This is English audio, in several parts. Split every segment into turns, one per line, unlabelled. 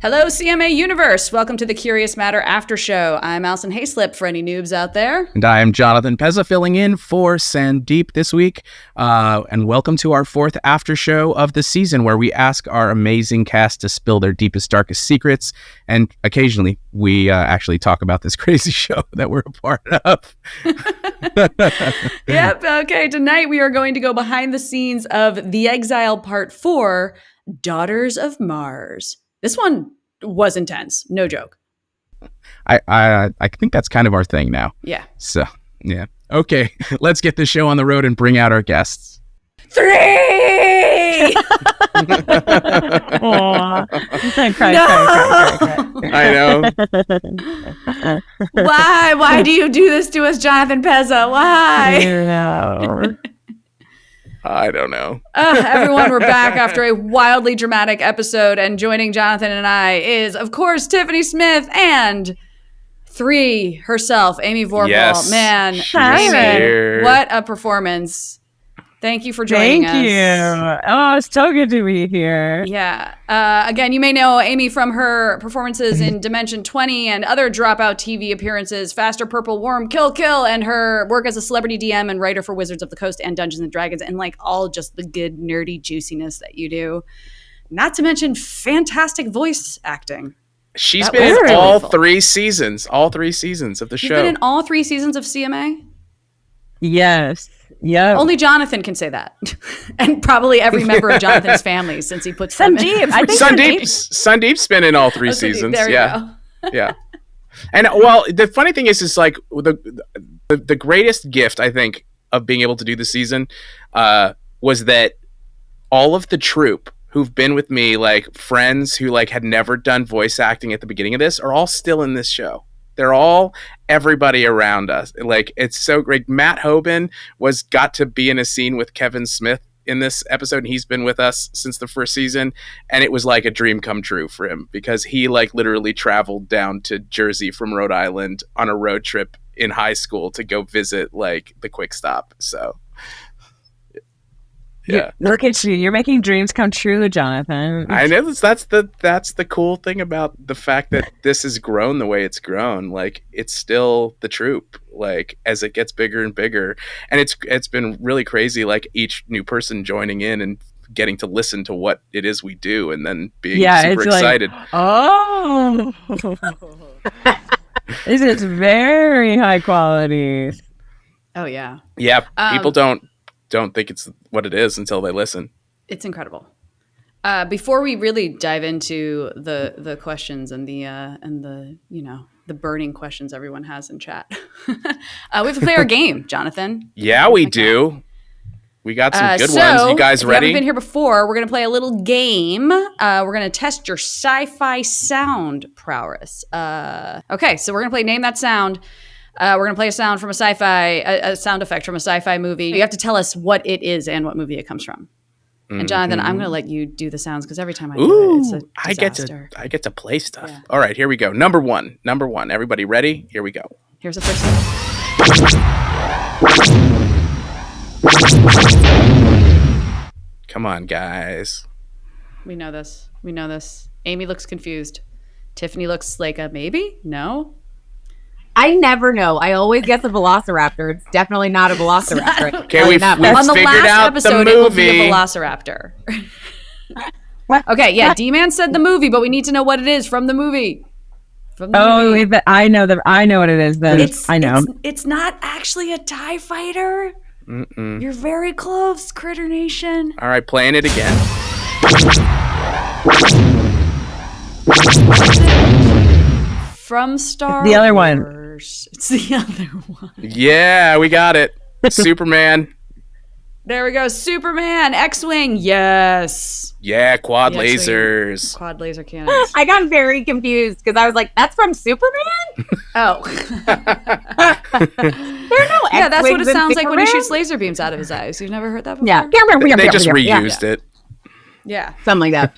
Hello, CMA Universe. Welcome to the Curious Matter Aftershow. I'm Alison Haislip for any noobs out there.
And I am Jonathan Pezza, filling in for Sandeep this week. And welcome to our fourth aftershow of the season, where we ask our amazing cast to spill their deepest, darkest secrets. And occasionally, we actually talk about this crazy show that we're a part of.
Yep. Okay. Tonight, we are going to go behind the scenes of The Exile Part 4, Daughters of Mars. This one was intense. No joke.
I think that's kind of our thing now.
Yeah.
So, yeah. Okay, let's get the show on the road and bring out our guests.
3!
Aww. Cry.
I know.
Why do you do this to us, Jonathan Pezza? Why?
I don't know.
Everyone, we're back after a wildly dramatic episode, and joining Jonathan and I is, of course, Tiffany Smith and 3 herself, Amy Vorpahl.
Yes,
Man,
here.
What a performance. Thank you for joining us.
Thank you. Oh, it's so good to be here.
Yeah. Again, you may know Amy from her performances in Dimension 20 and other Dropout TV appearances, Faster Purple Worm, Kill, and her work as a celebrity DM and writer for Wizards of the Coast and Dungeons and Dragons, and like all just the good nerdy juiciness that you do. Not to mention fantastic voice acting.
She's been in all 3 seasons of the show.
You've been in all 3 seasons of CMA?
Yes. Yeah.
Only Jonathan can say that. And probably every member of Jonathan's family, since he puts
Sandeep.
I think
Sandeep's been in all 3 seasons.
There
yeah. Yeah. And well, the funny thing is like the greatest gift, I think, of being able to do the season was that all of the troupe who've been with me, like friends who like had never done voice acting at the beginning of this, are all still in this show. They're all everybody around us. Like, it's so great. Matt Hoban got to be in a scene with Kevin Smith in this episode, and he's been with us since the first season, and it was like a dream come true for him, because he like literally traveled down to Jersey from Rhode Island on a road trip in high school to go visit like the Quick Stop. So yeah,
Look at you. You're making dreams come true, Jonathan.
I know that's the cool thing about the fact that this has grown the way it's grown. Like, it's still the troupe, like, as it gets bigger and bigger, and it's been really crazy. Like, each new person joining in and getting to listen to what it is we do, and then being super excited.
Like, oh, this is very high quality.
Oh yeah.
Yeah, people don't think it's what it is until they listen.
It's incredible. Before we really dive into the questions and the the burning questions everyone has in chat, we have to play our game, Jonathan.
Yeah, we do. We got some good ones. You guys ready?
If you haven't been here before, we're going to play a little game. We're going to test your sci-fi sound prowess. Okay, so we're going to play Name That Sound. We're going to play a sound from a sound effect from a sci-fi movie. You have to tell us what it is and what movie it comes from. And Jonathan, I'm going to let you do the sounds, because every time I do it, it's a disaster.
I get to play stuff. Yeah. All right, here we go. Number one. Everybody ready? Here we go.
Here's the first one.
Come on, guys.
We know this. Amy looks confused. Tiffany looks like a maybe? No?
I never know. I always guess a velociraptor. It's definitely not a velociraptor.
Okay, we've
on the
figured
last
out
episode,
the
it will be
movie.
a velociraptor. Okay, yeah, D-Man said the movie, but we need to know what it is from the movie.
I know what it is. Then I know.
It's not actually a TIE fighter.
Mm-mm.
You're very close, Critter Nation.
All right, playing it again.
From Star
The other one.
Wars. It's the other one.
Yeah, we got it. Superman.
There we go. Superman. X-Wing. Yes.
Yeah, quad
The
lasers.
Quad laser cannons.
I got very confused because I was like, that's from Superman?
Oh.
There are no
Yeah, that's what it
X-Wings in
sounds like when he
Superman?
shoots laser beams out of his eyes. You've never heard that before?
Yeah.
They just reused it.
Yeah.
Something like that.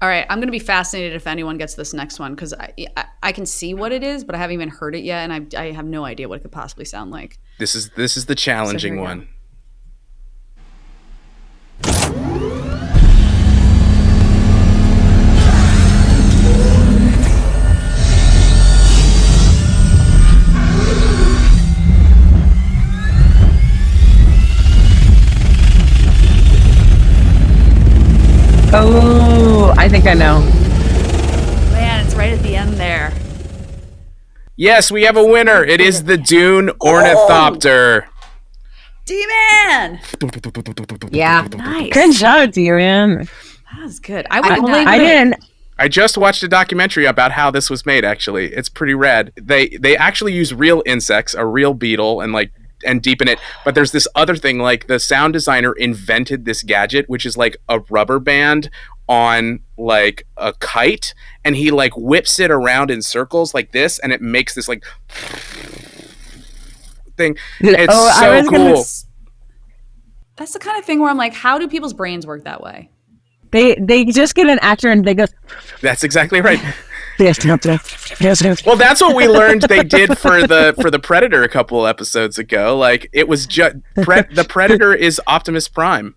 All right, I'm going to be fascinated if anyone gets this next one, because I can see what it is, but I haven't even heard it yet, and I have no idea what it could possibly sound like.
This is the challenging one.
think I know.
Man, it's right at the end there.
Yes, we have a winner. It is the Dune Ornithopter.
D-Man!
Yeah.
Nice.
Good job, D-Man.
That was good. I
didn't.
I just watched a documentary about how this was made, actually. It's pretty rad. They actually use real insects, a real beetle, and deepen it. But there's this other thing, like the sound designer invented this gadget, which is like a rubber band on like a kite, and he like whips it around in circles like this, and it makes this like thing. It's so cool.
That's the kind of thing where I'm like, how do people's brains work that way?
They just get an actor and they go.
That's exactly right.
Well,
Well, that's what we learned they did for the Predator a couple episodes ago. Like it was just the Predator is Optimus Prime.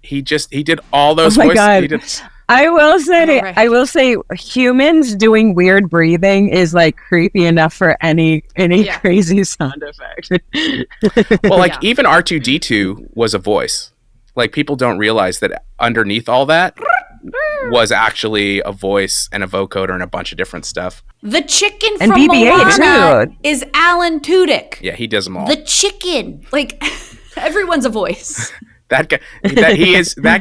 He did all those
oh my
voices.
God. I will say humans doing weird breathing is like creepy enough for any crazy sound effect.
Well, like even R2-D2 was a voice. Like people don't realize that underneath all that was actually a voice and a vocoder and a bunch of different stuff.
The chicken
and
from
BB-8
Moana
too.
is Alan Tudyk.
Yeah, he does them all.
The chicken, like everyone's a voice.
That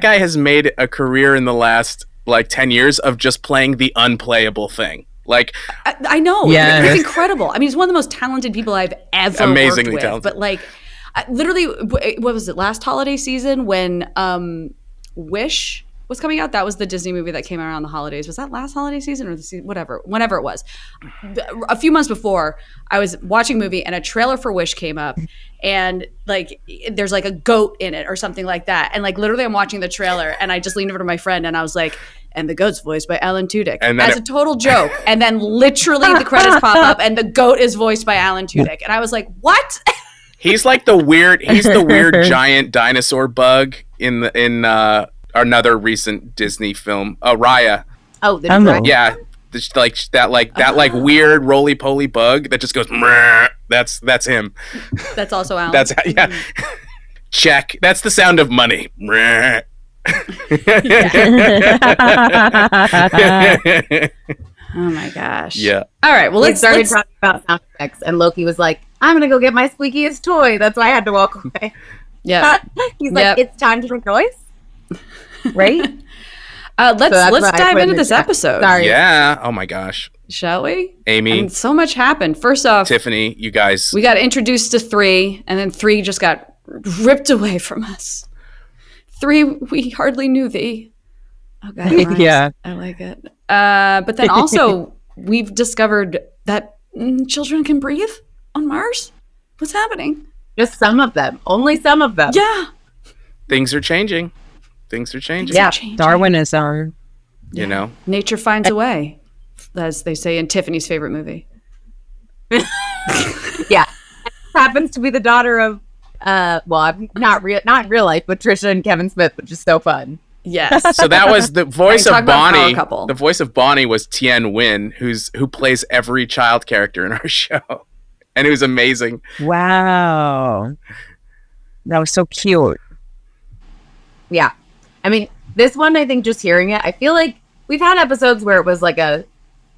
guy has made a career in the last like 10 years of just playing the unplayable thing. Like
I know,
yeah.
It's incredible. I mean, he's one of the most talented people I've ever
amazingly
worked with.
talented.
But like, literally, what was it? Last holiday season when Wish was coming out. That was the Disney movie that came out around the holidays. Was that last holiday season or the season? Whenever it was. A few months before, I was watching a movie and a trailer for Wish came up, and like there's like a goat in it or something like that. And like literally, I'm watching the trailer and I just leaned over to my friend and I was like, and the goat's voiced by Alan Tudyk, as a total joke. And then literally the credits pop up and the goat is voiced by Alan Tudyk. And I was like, what?
He's the weird giant dinosaur bug in another recent Disney film, Raya.
Oh, the dragon.
Yeah, that weird roly poly bug that just goes. That's him.
That's also Alan.
That's yeah. Check. That's the sound of money.
Oh my gosh.
Yeah.
All right. Well,
let's started talking about sound effects, and Loki was like, "I'm gonna go get my squeakiest toy." That's why I had to walk away.
Yeah.
He's like, "It's time to make noise." Right.
Let's dive into this episode.
Sorry.
Yeah. Oh my gosh.
Shall we?
Amy.
I mean, so much happened. First off,
Tiffany, you guys.
We got introduced to 3, and then 3 just got ripped away from us. 3, we hardly knew thee. Oh God.
Yeah.
I like it. But then also, we've discovered that children can breathe on Mars. What's happening?
Just some of them. Only some of them.
Yeah.
Things are changing.
Yeah.
Darwinism.
You know?
Nature finds a way, as they say in Tiffany's favorite movie.
Yeah. Happens to be the daughter of, not in real life, but Trisha and Kevin Smith, which is so fun.
Yes.
So that was the voice of Bonnie.
Couple.
The voice of Bonnie was Tien Nguyen, who plays every child character in our show. And it was amazing.
Wow. That was so cute.
Yeah. I mean, this one, I think just hearing it, I feel like we've had episodes where it was like a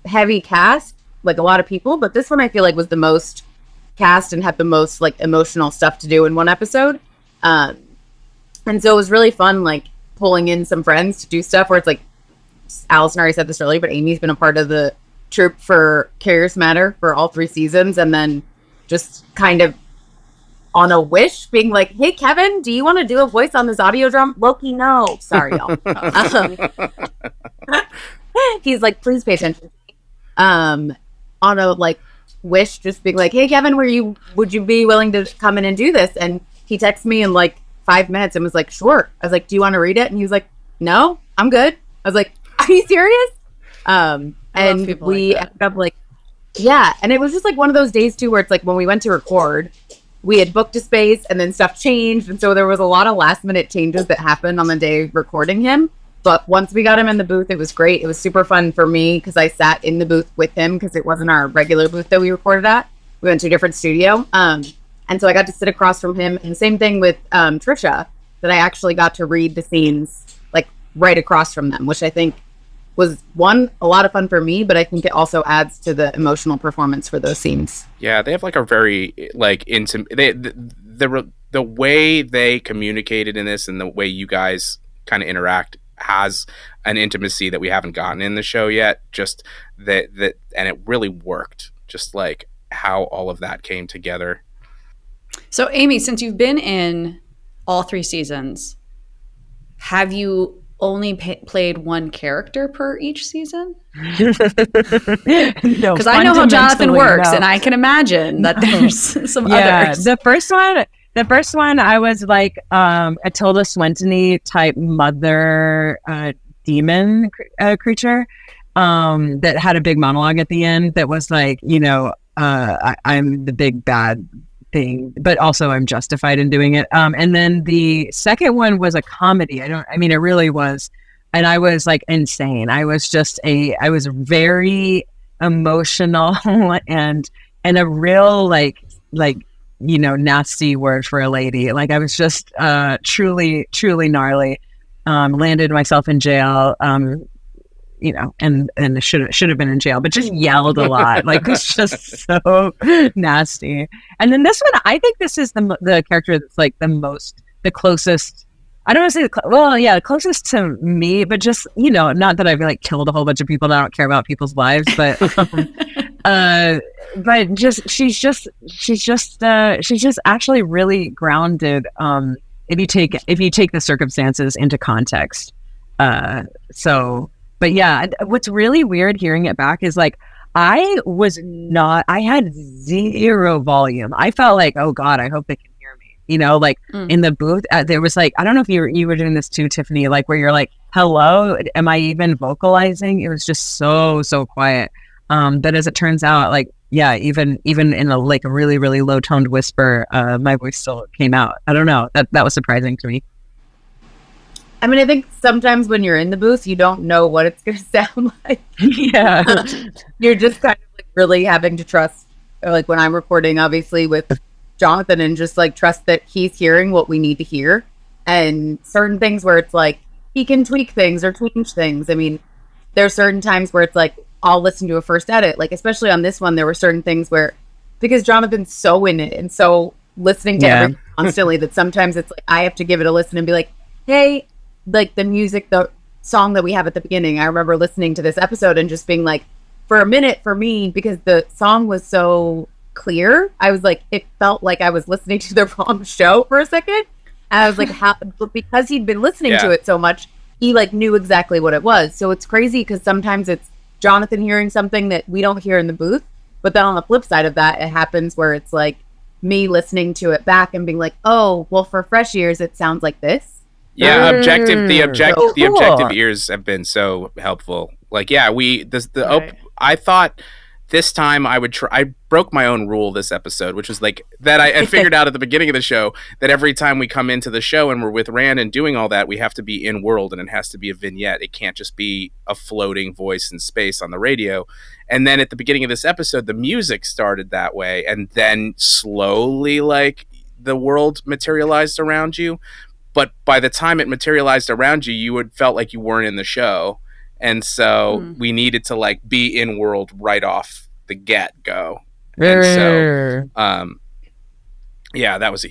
heavy cast, like a lot of people, but this one I feel like was the most cast and had the most like emotional stuff to do in one episode. And so it was really fun, like pulling in some friends to do stuff where it's like, Alison already said this earlier, but Amy's been a part of the troupe for Curious Matter for all 3 seasons, and then just kind of on a wish being like, hey Kevin, do you want to do a voice on this audio drum? Loki, no. Sorry, y'all. He's like, please pay attention. On a like wish, just being like, hey Kevin, would you be willing to come in and do this? And he texted me in like 5 minutes and was like, sure. I was like, do you want to read it? And he was like, no, I'm good. I was like, are you serious? And we ended up like, yeah. And it was just like one of those days too, where it's like when we went to record, we had booked a space and then stuff changed. And so there was a lot of last minute changes that happened on the day recording him. But once we got him in the booth, it was great. It was super fun for me because I sat in the booth with him because it wasn't our regular booth that we recorded at. We went to a different studio. And so I got to sit across from him. And same thing with Trisha, that I actually got to read the scenes like right across from them, which I think was one, a lot of fun for me, but I think it also adds to the emotional performance for those scenes.
Yeah, they have like a very like intimate. The way they communicated in this and the way you guys kind of interact has an intimacy that we haven't gotten in the show yet. Just that, and it really worked. Just like how all of that came together.
So, Amy, since you've been in all 3 seasons, have you only played one character per each season?
No,
because I know how Jonathan works, and I can imagine that there's some others.
The first one, I was like a Tilda Swinton type mother demon creature that had a big monologue at the end that was like, I'm the big bad thing, but also I'm justified in doing it. And then the second one was a comedy. It really was. And I was like insane. I was very emotional and a real like, nasty word for a lady. Like I was just truly, truly gnarly. Landed myself in jail. And should have been in jail, but just yelled a lot. Like it's just so nasty. And then this one, I think this is the character that's like the closest. I don't want to say the closest to me, but just not that I've like killed a whole bunch of people. And I don't care about people's lives, but she's just actually really grounded. If you take the circumstances into context, But yeah, what's really weird hearing it back is like, I had zero volume. I felt like, oh God, I hope they can hear me. In the booth, there was like, I don't know if you were doing this too, Tiffany, like where you're like, hello, am I even vocalizing? It was just so quiet. But as it turns out, like, yeah, even in a like a really, really low toned whisper, my voice still came out. I don't know. That was surprising to me.
I think sometimes when you're in the booth, you don't know what it's going to sound like.
Yeah.
You're just kind of like really having to trust, like when I'm recording, obviously, with Jonathan, and just like trust that he's hearing what we need to hear. And certain things where it's like, he can tweak things or change things. There's certain times where it's like, I'll listen to a first edit. Like, especially on this one, there were certain things where, because Jonathan's so in it and so listening to everything constantly, that sometimes it's like, I have to give it a listen and be like, hey, like the music, the song that we have at the beginning, I remember listening to this episode and just being like, for a minute for me, because the song was so clear, I was like, it felt like I was listening to the wrong show for a second. And I was like, but because he'd been listening to it so much, he like knew exactly what it was. So it's crazy because sometimes it's Jonathan hearing something that we don't hear in the booth, but then on the flip side of that, it happens where it's like me listening to it back and being like, oh, well, for fresh ears, it sounds like this.
Yeah, the objective ears have been so helpful. Like, yeah, I thought this time I would try. I broke my own rule this episode, which was like that I figured out at the beginning of the show that every time we come into the show and we're with Rand and doing all that, we have to be in world and it has to be a vignette. It can't just be a floating voice in space on the radio. And then at the beginning of this episode, the music started that way, and then slowly like the world materialized around you. But by the time it materialized around you, you had felt like you weren't in the show. And so we needed to like be in world right off the get-go. And so, yeah, that was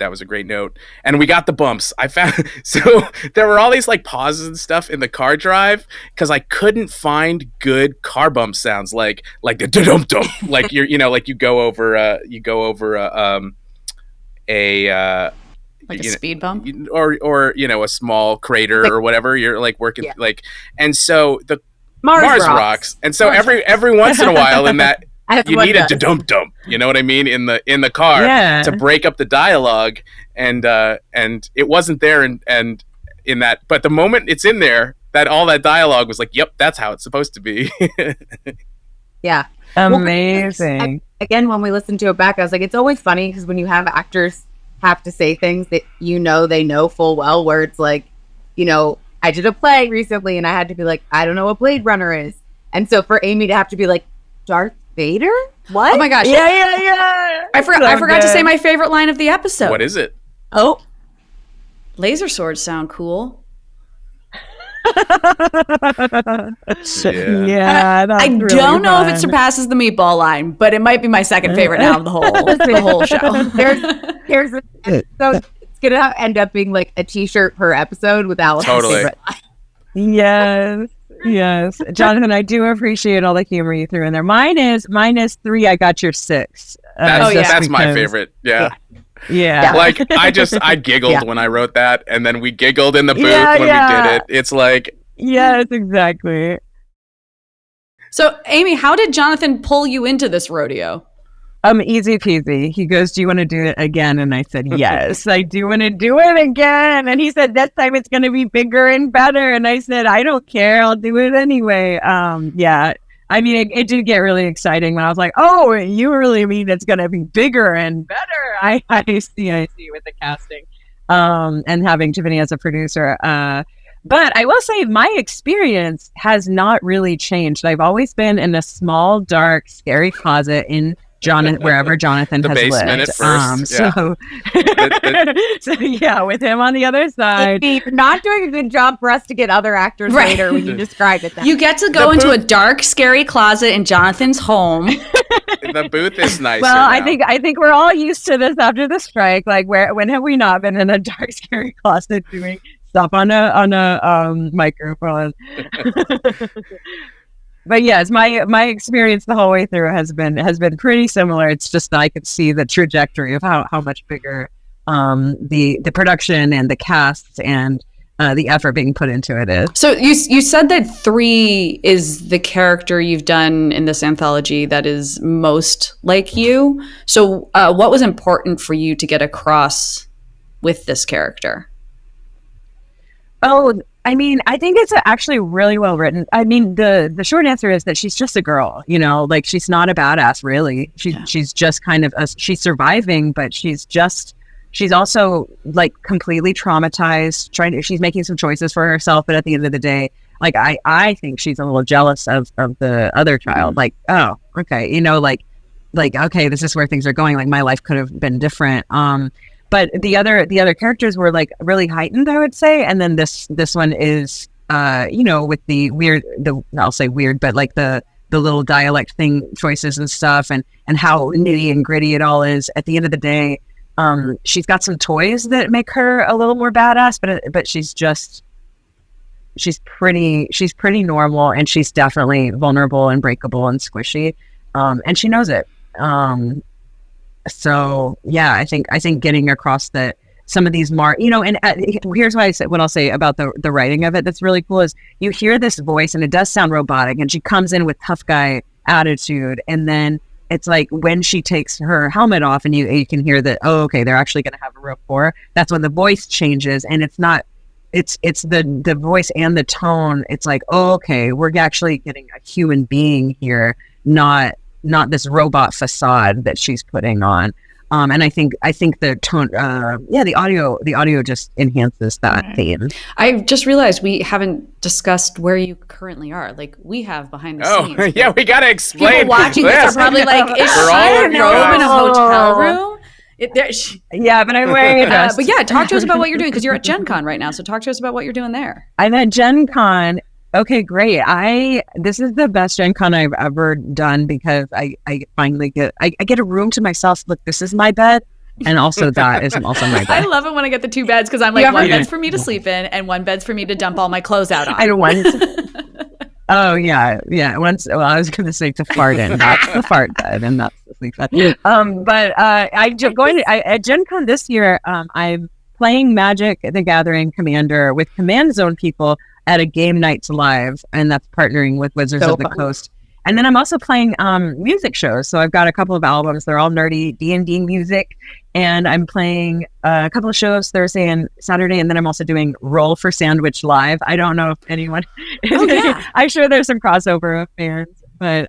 a great note. And we got the bumps. I found, so there were all these like pauses and stuff in the car drive because I couldn't find good car bump sounds like the dum-dum, like like you go over
like a speed bump
or a small crater or whatever you're like working like, and so the Mars rocks. And so every once in a while in that you need a dump, you know what I mean, in the car to break up the dialogue, and it wasn't there and in that, but the moment it's in there, that all that dialogue was like, yep, that's how it's supposed to be.
Yeah,
amazing.
Again, when we listened to it back, I was like, it's always funny because when you have actors have to say things that they know full well, where it's like, I did a play recently and I had to be like, I don't know what Blade Runner is, and so for Amy to have to be like, Darth Vader? What?
Oh my gosh.
Yeah.
I forgot to say my favorite line of the episode.
What is it?
Oh, laser swords sound cool.
Yeah,
I
really
don't know if it
fun.
surpasses the meatball line, but it might be my second favorite now of the whole show.
Here's so it's gonna end up being like a t-shirt per episode with Alison's
Totally.
favorite.
Yes. Jonathan, I do appreciate all the humor you threw in there. Mine is 3. I got your 6.
That's my favorite. Yeah. Like I giggled when I wrote that, and then we giggled in the booth when we did it. It's like,
yes, exactly.
So, Amy, how did Jonathan pull you into this rodeo?
Easy peasy. He goes, "Do you want to do it again?" And I said, "Yes, I do want to do it again." And he said, "This time it's going to be bigger and better." And I said, "I don't care. I'll do it anyway." Yeah. I mean, it did get really exciting when I was like, "Oh, you really mean it's going to be bigger and better?" I see with the casting, and having Tiffany as a producer. But I will say my experience has not really changed. I've always been in a small, dark, scary closet in wherever Jonathan
the
has
basement
lived.
at first.
So yeah, with him on the other side.
You're not doing a good job for us to get other actors later when you described it.
You get to go into a dark, scary closet in Jonathan's home.
The booth is nicer.
Well,
now.
I think we're all used to this after the strike. Like, when have we not been in a dark, scary closet doing stuff on a microphone? But yes, my experience the whole way through has been pretty similar. It's just that I could see the trajectory of how much bigger the production and the casts and the effort being put into it is.
So you said that 3 is the character you've done in this anthology that is most like you. So what was important for you to get across with this character?
Oh, I mean, I think it's actually really well written. I mean, the short answer is that she's just a girl, like she's not a badass, really. She's just kind of she's surviving, but she's also like completely traumatized. She's making some choices for herself, but at the end of the day, like I think she's a little jealous of the other child. Like, oh, okay, like okay, this is where things are going. Like my life could have been different. But the other characters were like really heightened, I would say. And then this one is, with the weird, I'll say weird, but like the little dialect thing choices and stuff, and how nitty and gritty it all is. At the end of the day, she's got some toys that make her a little more badass, but she's pretty normal, and she's definitely vulnerable and breakable and squishy, and she knows it. So yeah, I think getting across that some of these and here's what I'll say about the writing of it that's really cool is you hear this voice and it does sound robotic, and she comes in with tough guy attitude, and then it's like when she takes her helmet off and you can hear that, oh, okay, they're actually going to have a rapport. That's when the voice changes, and it's the voice and the tone. It's like, oh, okay, we're actually getting a human being here, not this robot facade that she's putting on. And I think the tone, the audio just enhances that theme.
I just realized we haven't discussed where you currently are. Like we have behind the scenes.
Oh, yeah, we gotta explain.
People watching this are probably like, is she in a robe in a hotel room?
Yeah, but I'm wearing a dress.
But yeah, talk to us about what you're doing, because you're at Gen Con right now. So talk to us about what you're doing there.
I'm at Gen Con. Okay, great. This is the best Gen Con I've ever done, because I finally get a room to myself. Look, this is my bed, and also that is also my bed.
I love it when I get the 2 beds, because I'm like, one bed's for me to sleep in, and one bed's for me to dump all my clothes out on.
I don't want. Oh yeah. Once, well, I was going to say to fart in. That's the fart bed, and that's the sleep bed. But at Gen Con this year. I'm playing Magic: The Gathering Commander with Command Zone people at a Game Nights Live, and that's partnering with Wizards of the Coast. And then I'm also playing music shows. So I've got a couple of albums. They're all nerdy D&D music. And I'm playing a couple of shows Thursday and Saturday. And then I'm also doing Roll for Sandwich Live. I don't know if anyone... I'm sure there's some crossover of fans. But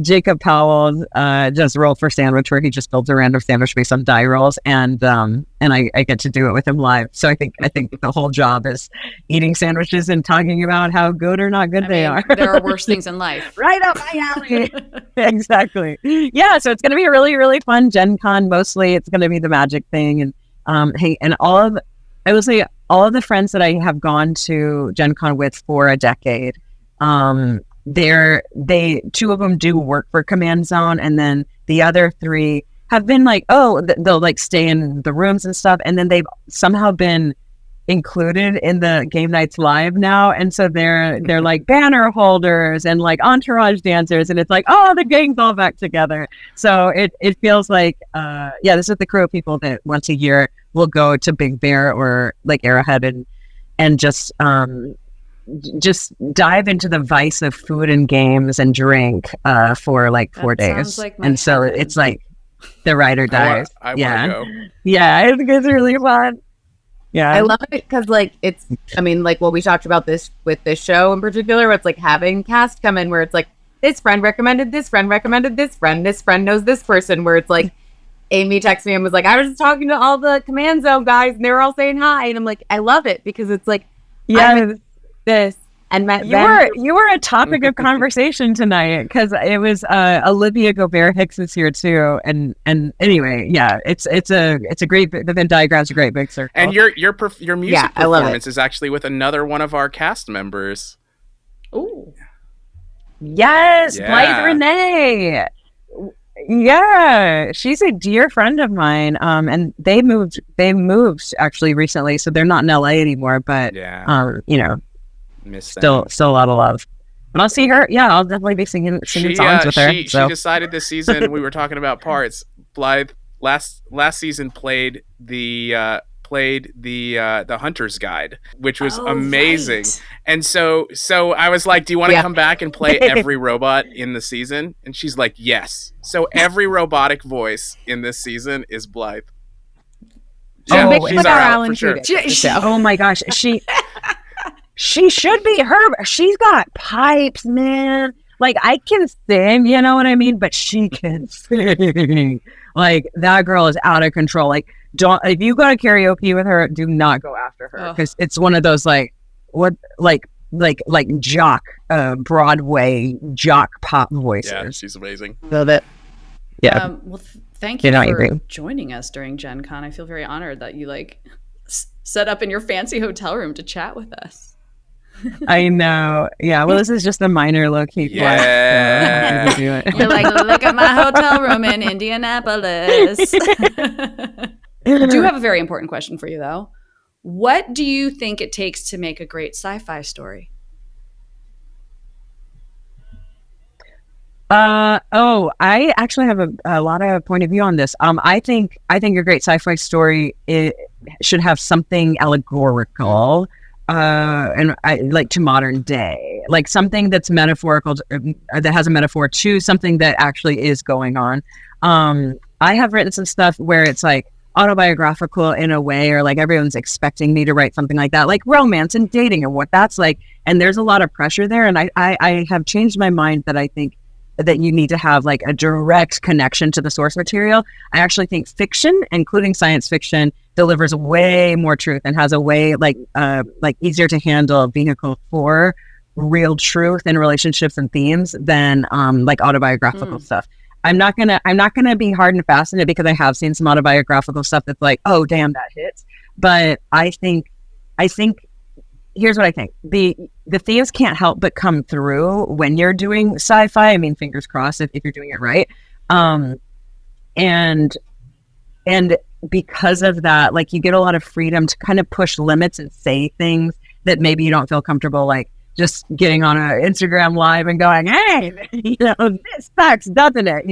Jacob Powell does Roll for Sandwich, where he just builds a random sandwich based on die rolls, and I get to do it with him live. So I think the whole job is eating sandwiches and talking about how good or not good they are.
There are worse things in life.
Right up my alley. Exactly. Yeah. So it's going to be a really, really fun Gen Con. Mostly, it's going to be the Magic thing, and I will say all of the friends that I have gone to Gen Con with for a decade, two of them do work for Command Zone, and then the other three have been like, they'll like stay in the rooms and stuff, and then they've somehow been included in the game nights live now, and so they're like banner holders and like entourage dancers, and it's like, oh, the gang's all back together. So it feels like this is the crew of people that once a year will go to Big Bear or like Arrowhead and just dive into the vice of food and games and drink for like 4 days. Like and so it's like the ride or die.
I want to go.
Yeah, I think it's really fun. Yeah,
I love it because like it's, I mean, like what we talked about this with this show in particular, where it's like having cast come in where it's like this friend recommended this friend recommended this friend knows this person, where it's like Amy texted me and was like, I was just talking to all the Command Zone guys and they were all saying hi, and I'm like, I love it because it's like, yeah, this and met
you were a topic of conversation tonight because it was Olivia Gobert Hicks is here too, and anyway, yeah, it's a great, the Venn diagram's a great big circle.
And your music performance is actually with another one of our cast members.
Oh,
yes, Blythe Renee. Yeah, she's a dear friend of mine. And they moved actually recently, so they're not in LA anymore. But still a lot of love. But I'll see her. Yeah, I'll definitely be singing songs with her.
She decided this season. We were talking about parts. Blythe last season played the Hunter's Guide, which was amazing. Right. And so I was like, do you want to come back and play every robot in the season? And she's like, yes. So every robotic voice in this season is Blythe.
Yeah, she's our Alan Tudyk.
Oh my gosh, she should be her. She's got pipes, man. Like, I can sing, you know what I mean? But she can sing. Like, that girl is out of control. Like, if you go to karaoke with her, do not go after her, because it's one of those like jock Broadway jock pop voices.
Yeah, she's amazing.
Love it. Yeah.
Thank you for joining us during Gen Con. I feel very honored that you like set up in your fancy hotel room to chat with us.
I know. Yeah. Well, this is just a minor low-key flight.
Yeah.
So
you're like, look at my hotel room in Indianapolis. I do have a very important question for you, though. What do you think it takes to make a great sci-fi story?
I actually have a lot of point of view on this. I think a great sci-fi story should have something allegorical, and I like to modern day, like something that's metaphorical, that has a metaphor to something that actually is going on. I have written some stuff where it's like autobiographical in a way, or like everyone's expecting me to write something like that, like romance and dating and what that's like. And there's a lot of pressure there. And I have changed my mind that I think that you need to have like a direct connection to the source material. I actually think fiction, including science fiction, delivers way more truth and has a way like easier to handle vehicle for real truth in relationships and themes than like autobiographical stuff. I'm not gonna be hard and fast in it, because I have seen some autobiographical stuff that's like, oh damn, that hits. But I think here's what I think. The themes can't help but come through when you're doing sci-fi. I mean, fingers crossed if you're doing it right. And because of that, like, you get a lot of freedom to kind of push limits and say things that maybe you don't feel comfortable, like just getting on an Instagram live and going, hey, this sucks, doesn't it?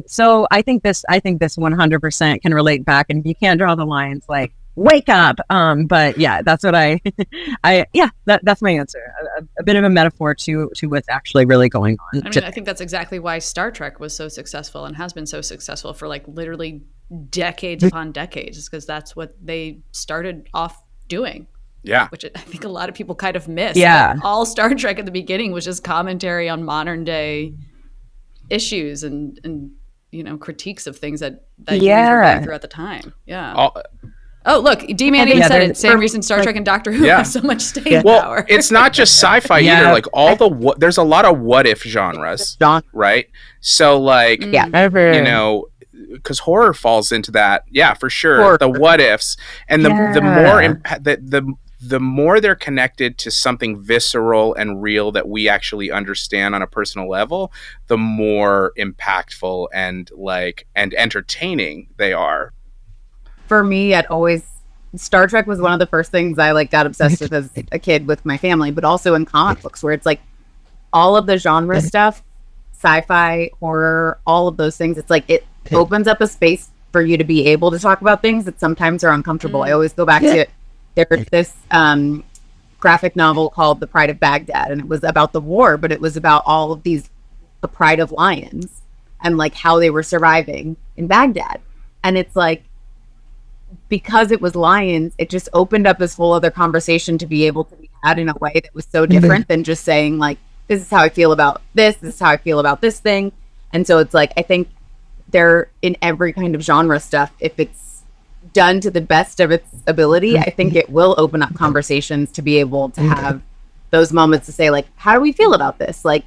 So I think this 100% can relate back, and you can't draw the lines like, wake up. But yeah, that's what that's my answer. A bit of a metaphor to what's actually really going on.
I mean, I think that's exactly why Star Trek was so successful and has been so successful for like literally decades upon decades, because that's what they started off doing.
Yeah.
Which I think a lot of people kind of miss.
Yeah.
Like, all Star Trek at the beginning was just commentary on modern day issues and critiques of things that humans were going through at the time. Yeah. Oh, look, D-Man even said it. Same reason Star Trek and Doctor Who have so much staying power.
It's not just sci-fi either. Like, there's a lot of what-if genres, right? So, like, because horror falls into that. Yeah, for sure.
Horror.
The what ifs, and the more they're connected to something visceral and real that we actually understand on a personal level, the more impactful and entertaining they are.
For me, Star Trek was one of the first things I like got obsessed with as a kid with my family, but also in comic books, where it's like all of the genre stuff, sci-fi, horror, all of those things. It's like it opens up a space for you to be able to talk about things that sometimes are uncomfortable. I always go back to there's this graphic novel called The Pride of Baghdad, and it was about the war, but it was about all of the pride of lions and like how they were surviving in Baghdad. And it's like, because it was lions, it just opened up this whole other conversation to be able to be had in a way that was so different than just saying like, this is how I feel about this is how I feel about this thing. And so it's like, I think they're in every kind of genre stuff, if it's done to the best of its ability, I think it will open up conversations to be able to have those moments to say like, how do we feel about this? Like,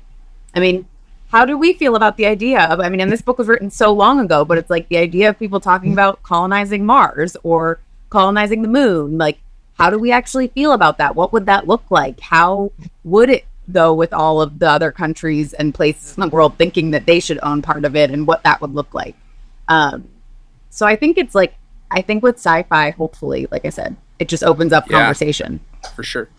I mean, how do we feel about the idea of, I mean, and this book was written so long ago, but it's like the idea of people talking about colonizing Mars or colonizing the moon. Like, how do we actually feel about that? What would that look like? How would it, though, with all of the other countries and places in the world thinking that they should own part of it, and what that would look like? So I think it's like, I think with sci-fi, hopefully, like I said, it just opens up conversation.
For sure.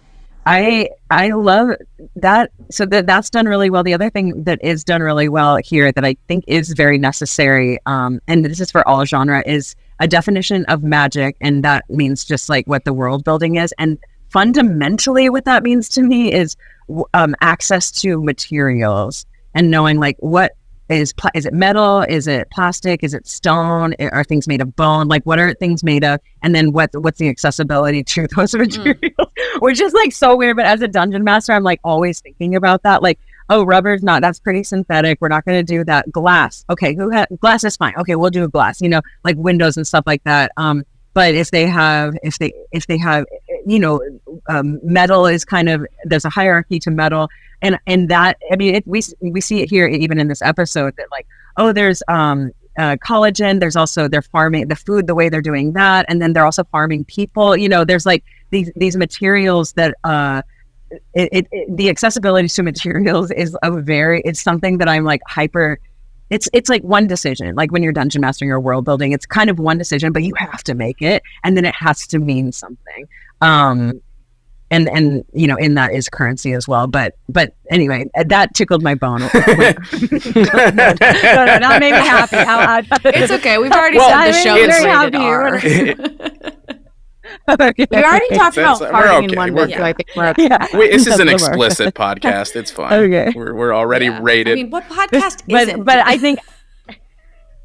I love that. So that's done really well. The other thing that is done really well here that I think is very necessary, and this is for all genre, is a definition of magic. And that means just like what the world building is. And fundamentally what that means to me is access to materials and knowing like what is it metal? Is it plastic? Is it stone? Are things made of bone? Like, what are things made of? And then what's the accessibility to those materials? Which is like so weird. But as a dungeon master, I'm like always thinking about that. Like, oh, rubber's not, that's pretty synthetic. We're not going to do that. Glass. Okay. Glass is fine. Okay. We'll do glass, like windows and stuff like that. But if they have, metal is kind of, there's a hierarchy to metal. And that, I mean, we see it here even in this episode that like, oh, there's collagen. There's also, they're farming the food, the way they're doing that. And then they're also farming people, there's like these materials that, the accessibility to materials is it's something that I'm like hyper, it's like one decision, like when you're dungeon mastering or world building, it's kind of one decision, but you have to make it. And then it has to mean something. And in that is currency as well. But anyway, that tickled my bone. No, that made me happy.
It's okay. We've already said the show is rated R.
Okay.
We already talked about farting in London, so I think we're okay.
Yeah.
This is an explicit podcast. It's fine.
Okay.
We're already rated.
I mean, what podcast isn't?
But I think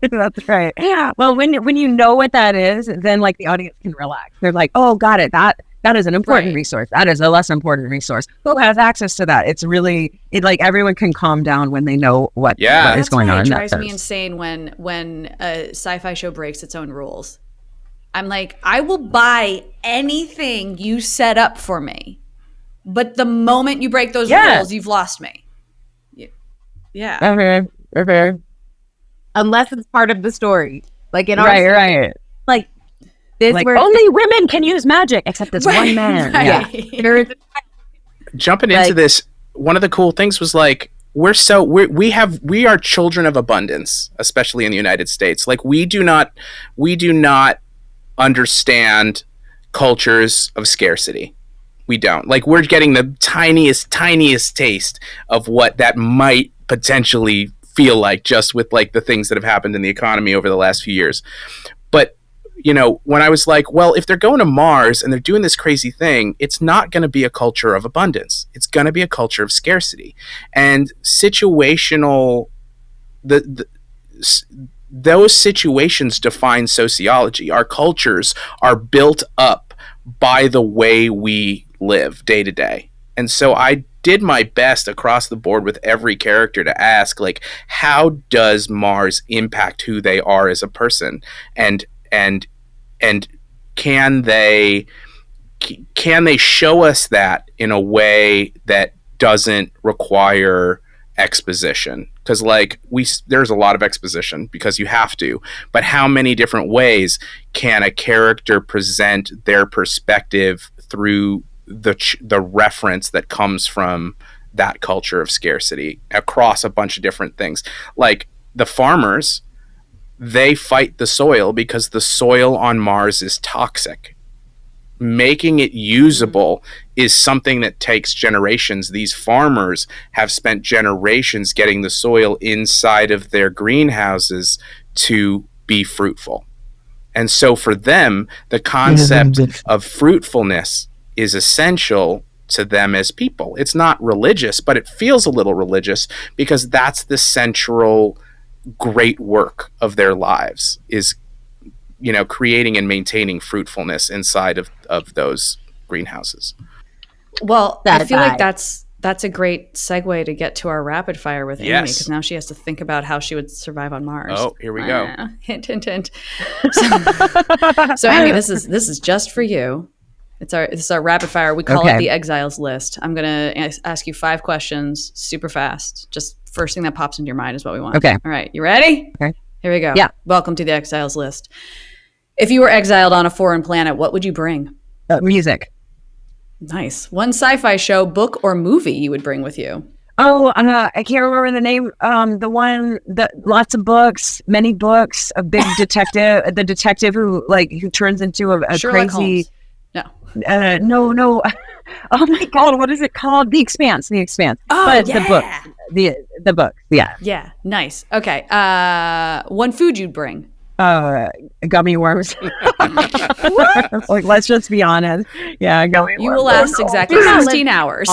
that's right. Yeah. Well, when you know what that is, then like the audience can relax. They're like, oh, got it. That is an important resource. That is a less important resource. Who has access to that? It's really, like everyone can calm down when they know what is going on.
It drives me insane when a sci-fi show breaks its own rules. I'm like, I will buy anything you set up for me, but the moment you break those rules, you've lost me. Yeah.
Okay.
Unless it's part of the story, like in our
right.
Like this,
like
where
only women can use magic, except this one man.
Right.
Yeah.
Jumping into this, one of the cool things was like, we are children of abundance, especially in the United States. Like we do not understand cultures of scarcity. We don't. Like we're getting the tiniest taste of what that might potentially feel like just with like the things that have happened in the economy over the last few years. But when I was like, well, if they're going to Mars and they're doing this crazy thing, it's not going to be a culture of abundance. It's going to be a culture of scarcity. And those situations define sociology. Our cultures are built up by the way we live day to day. And so I did my best across the board with every character to ask, like, how does Mars impact who they are as a person? And can they show us that in a way that doesn't require exposition, because like there's a lot of exposition because you have to, but how many different ways can a character present their perspective through the reference that comes from that culture of scarcity across a bunch of different things? Like the farmers, they fight the soil because the soil on Mars is toxic. Making it usable is something that takes generations. These farmers have spent generations getting the soil inside of their greenhouses to be fruitful. And so for them, the concept of fruitfulness is essential to them as people. It's not religious, but it feels a little religious because that's the central great work of their lives, is creating and maintaining fruitfulness inside of those greenhouses.
Well, I feel like that's a great segue to get to our rapid fire with Amy, because now she has to think about how she would survive on Mars.
Oh, here we go.
Hint, hint, hint. So Amy, this is just for you. This is our rapid fire. We call it the Exiles list. I'm gonna ask you 5 questions, super fast. Just first thing that pops into your mind is what we want. Okay. All right. You ready?
Okay.
Here we go.
Yeah.
Welcome to the Exiles list. If you were exiled on a foreign planet, what would you bring?
Music.
Nice. One sci-fi show, book, or movie you would bring with you?
Oh, I can't remember the name. The one that lots of books, many books, a big detective, the detective who turns into a
Sherlock
crazy.
Holmes.
No. Oh my God, what is it called? The Expanse. Oh, but
yeah.
The book. The book. Yeah.
Yeah. Nice. Okay. One food you'd bring.
Gummy worms. Let's just be honest. Yeah, gummy worms.
You will last exactly 16 hours.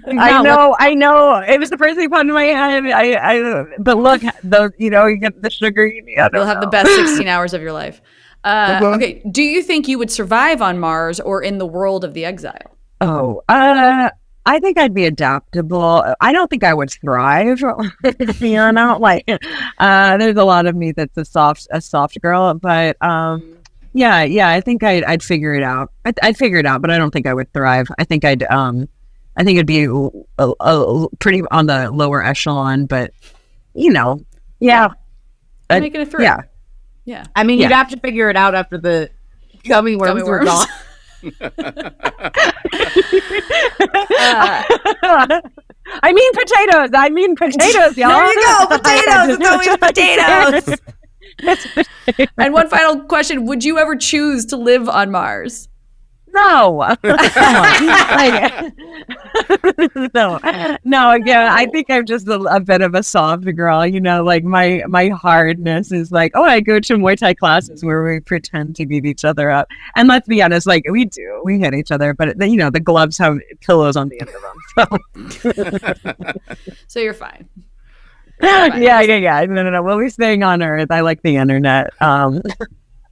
I know. It was the first thing popped in my head. But look, you get the sugar.
You'll have the best 16 hours of your life. Okay. Do you think you would survive on Mars or in the world of the Exile?
Oh, I think I'd be adaptable. I don't think I would thrive. There's a lot of me that's a soft girl, but I think I'd figure it out. I'd figure it out, but I don't think I would thrive. I think it'd be a pretty on the lower echelon, but
Making it through.
Yeah. I mean, you'd have to figure it out after the gummy worms were gone.
I mean potatoes, y'all.
There you go, potatoes. It's always potatoes. And one final question: would you ever choose to live on Mars?
No. No. Again, I think I'm just a bit of a soft girl. My hardness is I go to Muay Thai classes where we pretend to beat each other up, and let's be honest, we hit each other, but the gloves have pillows on the end of them.
So you're fine.
Yeah. No. We'll be staying on Earth. I like the internet.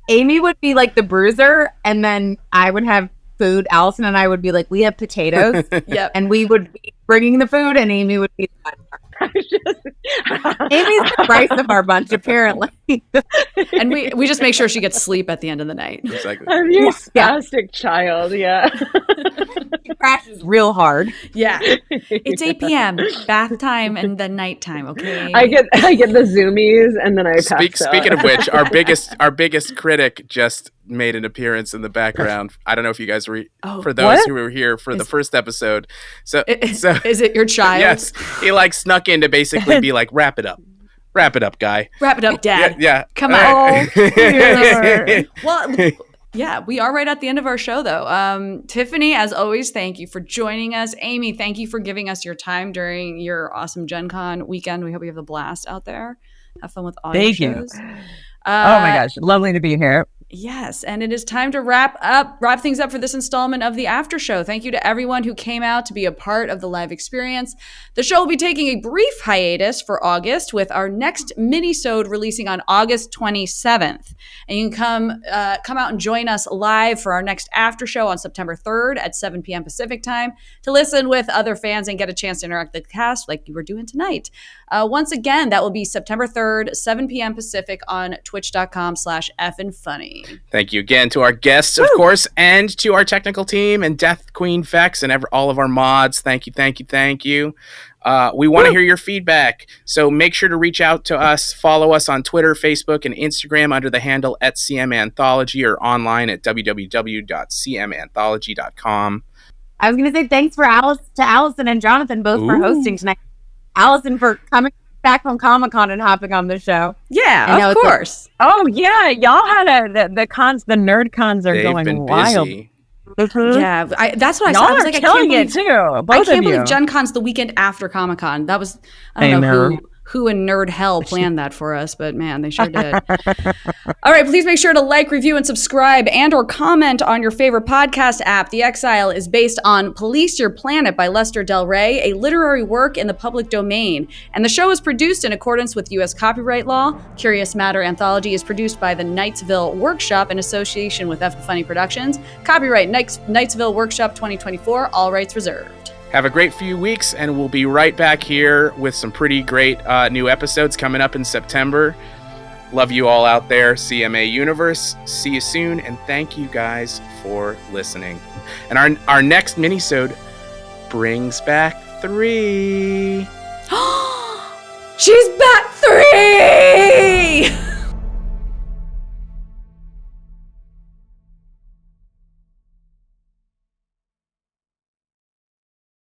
Amy would be the bruiser, and then I would have food. Alison and I would be we have potatoes.
Yep.
And we would be bringing the food, and Amy would be Amy's the price of our bunch, apparently.
And we just make sure she gets sleep at the end of the night.
Exactly.
I'm your spastic child, yeah.
She crashes real hard.
Yeah. It's 8 p.m. bath time and then nighttime, okay?
I get the zoomies and then I pass out.
Speaking of which, our biggest critic just made an appearance in the background. I don't know if you guys were for those who were here for the first episode. So
is it your child?
Yes. He snuck in to basically be wrap it up. Wrap it up, guy.
Wrap it up, Dad.
Yeah.
Come on. Well, yeah, we are right at the end of our show, though. Tiffany, as always, thank you for joining us. Amy, thank you for giving us your time during your awesome Gen Con weekend. We hope you have a blast out there. Have fun with audio shows.
Thank you. Oh my gosh, lovely to be here.
Yes, and it is time to wrap things up for this installment of the After Show. Thank you to everyone who came out to be a part of the live experience. The show will be taking a brief hiatus for August, with our next mini-sode releasing on August 27th. And you can come out and join us live for our next After Show on September 3rd at 7 p.m. Pacific time to listen with other fans and get a chance to interact with the cast like you were doing tonight. Once again, that will be September 3rd, 7 p.m. Pacific on twitch.com/effingfunny.
Thank you again to our guests, of course, and to our technical team and DeathQueenVex and all of our mods. Thank you. We want to hear your feedback, so make sure to reach out to us. Follow us on Twitter, Facebook, and Instagram under the handle @CMAnthology or online at www.cmanthology.com.
I was going to say thanks to Alison and Jonathan both for hosting tonight. Alison for coming back from Comic-Con and hopping on the show.
Yeah, of course.
Oh yeah, y'all had the nerd cons are
They've
going
been
wild.
busy.
Yeah, that's what I
Y'all
saw. I was
are
like,
killing it too.
I can't believe Gen Con's the weekend after Comic Con. That was, I don't know who in nerd hell planned that for us, but man, they sure did. All right, please make sure to like, review, and subscribe and or comment on your favorite podcast app. The Exile is based on Police Your Planet by Lester Del Rey, a literary work in the public domain. And the show is produced in accordance with U.S. copyright law. Curious Matter Anthology is produced by the Knightsville Workshop in association with F Funny Productions. Copyright Knightsville Workshop 2024, all rights reserved.
Have a great few weeks, and we'll be right back here with some pretty great new episodes coming up in September. Love you all out there, CMA Universe. See you soon, and thank you guys for listening. And our next minisode brings back 3.
She's back 3!